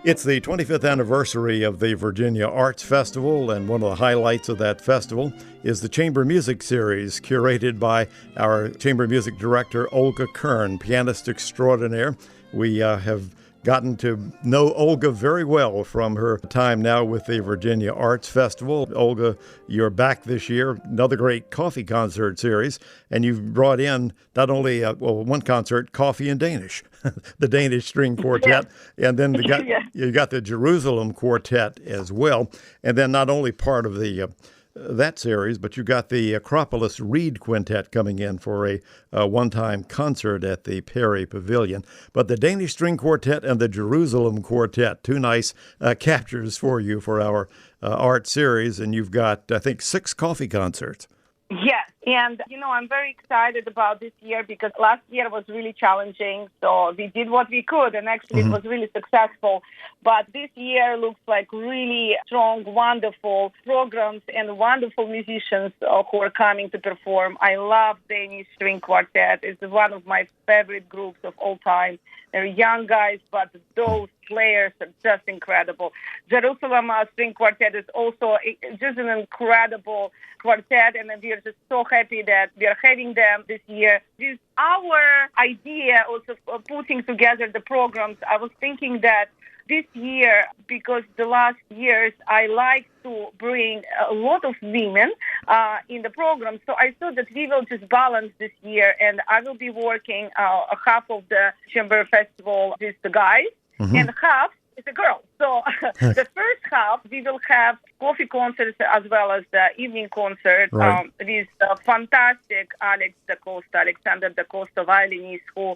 It's the 25th anniversary of the Virginia Arts Festival, and one of the highlights of that festival is the Chamber Music Series, curated by our Chamber Music Director, Olga Kern, pianist extraordinaire. We have gotten to know Olga very well from her time now with the Virginia Arts Festival. Olga, you're back this year, another great coffee concert series, and you've brought in not only, one concert, coffee in Danish, the Danish String Quartet, and then you got the Jerusalem Quartet as well, and then not only part of the that series, but you got the Acropolis Reed Quintet coming in for a one-time concert at the Perry Pavilion. But the Danish String Quartet and the Jerusalem Quartet, two nice captures for you for our art series, and you've got, I think, 6 coffee concerts. Yes, and I'm very excited about this year because last year was really challenging, so we did what we could, and actually it was really successful. But this year looks like really strong, wonderful programs and wonderful musicians who are coming to perform. I love Danish String Quartet. It's one of my favorite groups of all time. They're young guys, but those players are just incredible. Jerusalem String Quartet is also just an incredible quartet, and we are just so happy that we are having them this year. This our idea also of putting together the programs. I was thinking that this year, because the last years I like to bring a lot of women in the program, so I thought that we will just balance this year, and I will be working half of the Chamber Festival with the guys, and half is a girl. So the first half, we will have coffee concerts as well as the evening concert with fantastic Alexander Da Costa violinist, who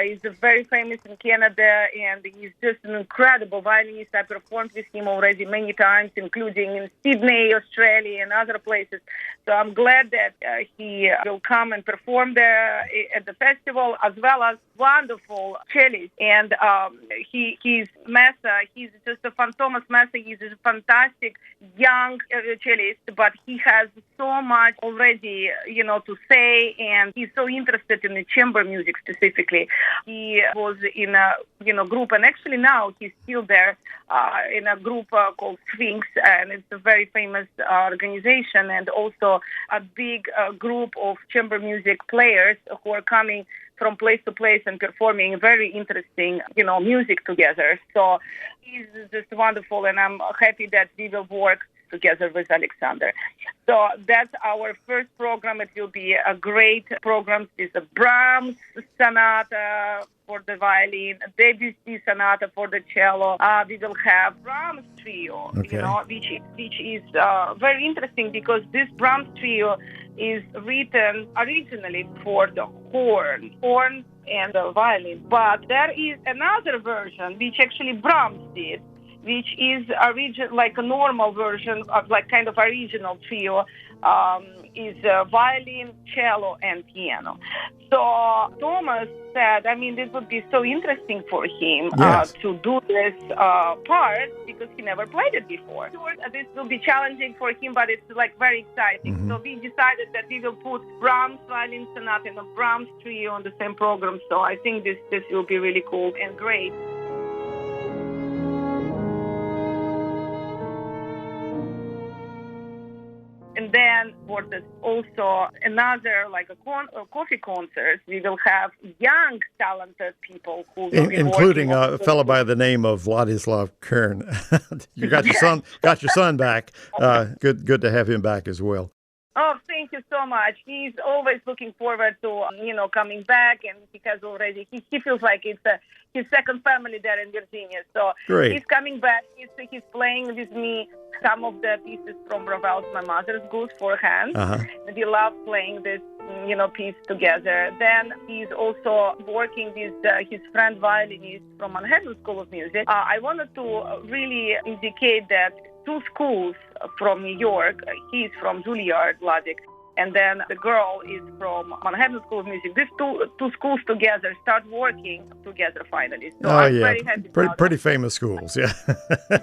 is very famous in Canada, and he's just an incredible violinist. I performed with him already many times, including in Sydney, Australia, and other places. So I'm glad that he will come and perform there at the festival, as well as wonderful cellist. And he's Massa. He's just a Thomas Massa. He's a fantastic young cellist, but he has so much already, to say, and he's so interested in the chamber music specifically. He was in a group, and actually now he's still there in a group called Sphinx, and it's a very famous organization, and also a big group of chamber music players who are coming from place to place and performing very interesting, music together. So he's just wonderful, and I'm happy that we will work together with Alexander. So that's our first program. It will be a great program. It's a Brahms sonata for the violin, a Debussy sonata for the cello. We will have Brahms trio, which is very interesting because this Brahms trio is written originally for the horn and the violin. But there is another version which actually Brahms did, which is like a normal version of like kind of original trio, is violin, cello, and piano. So Thomas said, this would be so interesting for him to do this part because he never played it before. This will be challenging for him, but it's like very exciting. So we decided that we will put Brahms violin sonata and a Brahms trio on the same program. So I think this will be really cool and great. And then for this also another like a coffee concert, we will have young talented people who will be including a fellow by the name of Vladislav Kern. You got your son back. Good to have him back as well. Oh, thank you so much. He's always looking forward to, coming back, and because already he feels like it's his second family there in Virginia. So great. He's coming back. He's playing with me some of the pieces from Ravel's My Mother's Good for Hands. We love playing this, piece together. Then he's also working with his friend violinist from Manhattan School of Music. I wanted to really indicate that 2 schools from New York. He's from Juilliard, Logic. and then the girl is from Manhattan School of Music. These two schools together start working together finally. So I'm very happy about pretty famous schools, yeah.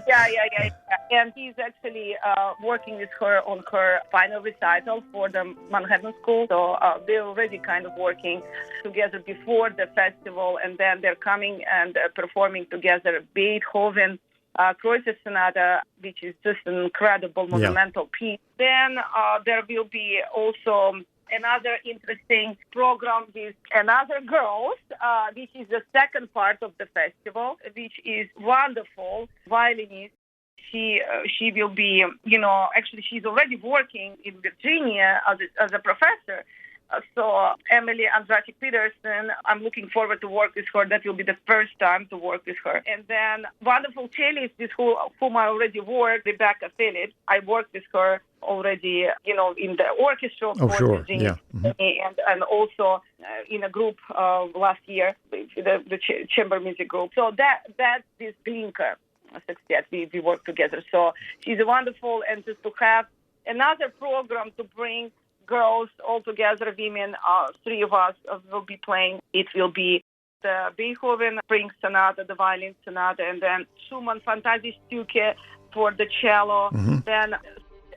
yeah. And he's actually working with her on her final recital for the Manhattan School. So they're already kind of working together before the festival, and then they're coming and performing together Beethoven Kreutzer Sonata, which is just an incredible monumental piece. Then there will be also another interesting program with another girls, which is the second part of the festival, which is wonderful violinist. She will be, actually she's already working in Virginia as a professor. So Emily Andratic-Peterson, I'm looking forward to work with her. That will be the first time to work with her. And then wonderful cellist with whom I already worked, Rebecca Phillips. I worked with her already, in the orchestra for Virginia, and also in a group last year, the chamber music group. So that's this Glinka success. We work together. So she's wonderful, and just to have another program to bring girls all together, women, three of us will be playing. It will be the Beethoven Spring Sonata, the Violin Sonata, and then Schumann Fantasiestücke for the cello. Then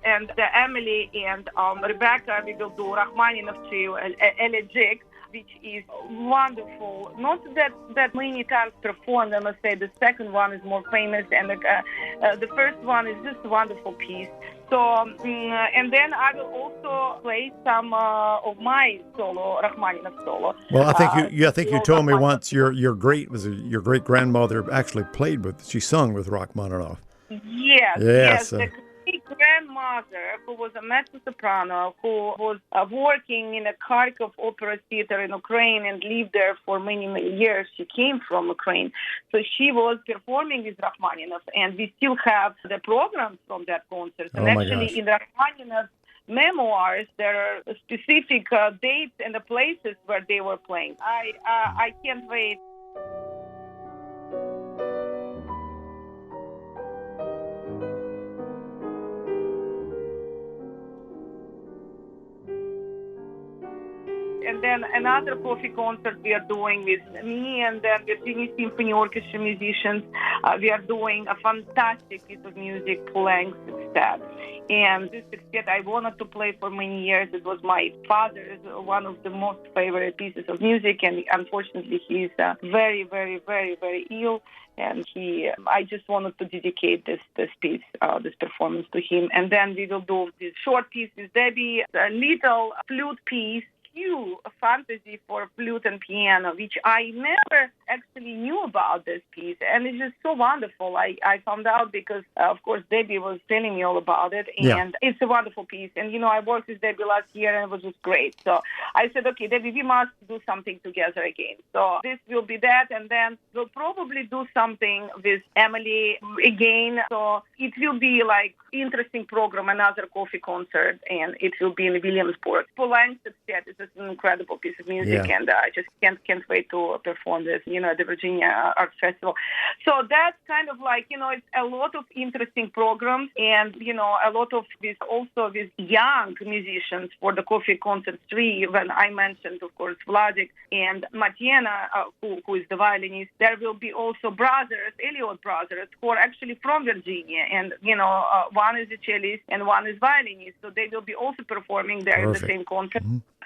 and the Emily and Rebecca, we will do Rachmaninoff trio, Elegiac, which is wonderful. Not that many times performed, I must say. The second one is more famous, and the first one is just a wonderful piece. So, and then I will also play some of my solo, Rachmaninoff solo. Well, I think you told me once your great grandmother actually she sung with Rachmaninoff. Yes. The great grandmother, who was a mezzo-soprano, who was working in a Kharkov Opera Theater in Ukraine and lived there for many, many years. She came from Ukraine. So she was performing with Rachmaninoff, and we still have the programs from that concert. And actually, in Rachmaninoff's memoirs, there are specific dates and the places where they were playing. I can't wait. And then another coffee concert we are doing with me and then Virginia Symphony Orchestra musicians. We are doing a fantastic piece of music, Poulenc's Sextet. And this sextet I wanted to play for many years. It was my father's one of the most favorite pieces of music, and unfortunately he's very, very, very, very ill. And I just wanted to dedicate this piece, this performance to him. And then we will do this short piece with Debbie, a little flute piece, a fantasy for flute and piano, which I never actually knew about this piece. And it's just so wonderful. I found out because, of course, Debbie was telling me all about it. And it's a wonderful piece. And, I worked with Debbie last year, and it was just great. So I said, okay, Debbie, we must do something together again. So this will be that. And then we'll probably do something with Emily again. So it will be like interesting program, another coffee concert, and it will be in Williamsburg. Poulenc's Sextet is just an incredible piece of music, and I just can't wait to perform this, at the Virginia Arts Festival. So that's kind of like, it's a lot of interesting programs, and, a lot of this also with young musicians for the Coffee Concert 3, when I mentioned, of course, Vladik and Matiena, who is the violinist. There will be also brothers, Elliott brothers, who are actually from Virginia, and, one is a cellist and one is violinist, so they will be also performing there in the same concert.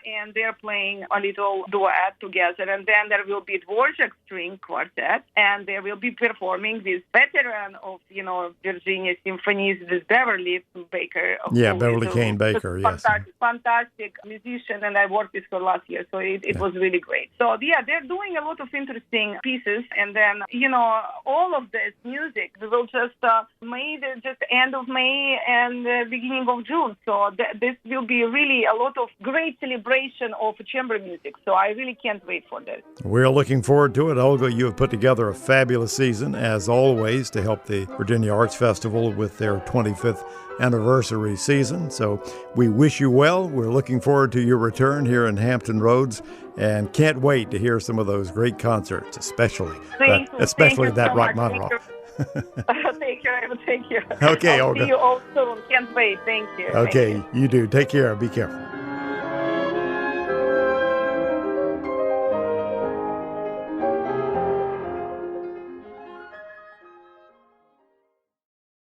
And they're playing a little duet together. And then there will be Dvorak string quartet, and they will be performing this veteran of, Virginia symphonies, this Beverly Baker. Beverly Kane Baker, yes. Fantastic musician, and I worked with her last year, so it was really great. So, they're doing a lot of interesting pieces, and then, all of this music will just end of May and beginning of June. So this will be really a lot of great celebration of chamber music. So I really can't wait for this. We're looking forward to it. Olga, you have put together a fabulous season, as always, to help the Virginia Arts Festival with their 25th anniversary season. So we wish you well. We're looking forward to your return here in Hampton Roads, and can't wait to hear some of those great concerts, especially that Rachmaninoff. Take care. Thank you. Okay, I'll Olga. see you all soon. Can't wait. Thank you. Okay, you do. Take care. Be careful.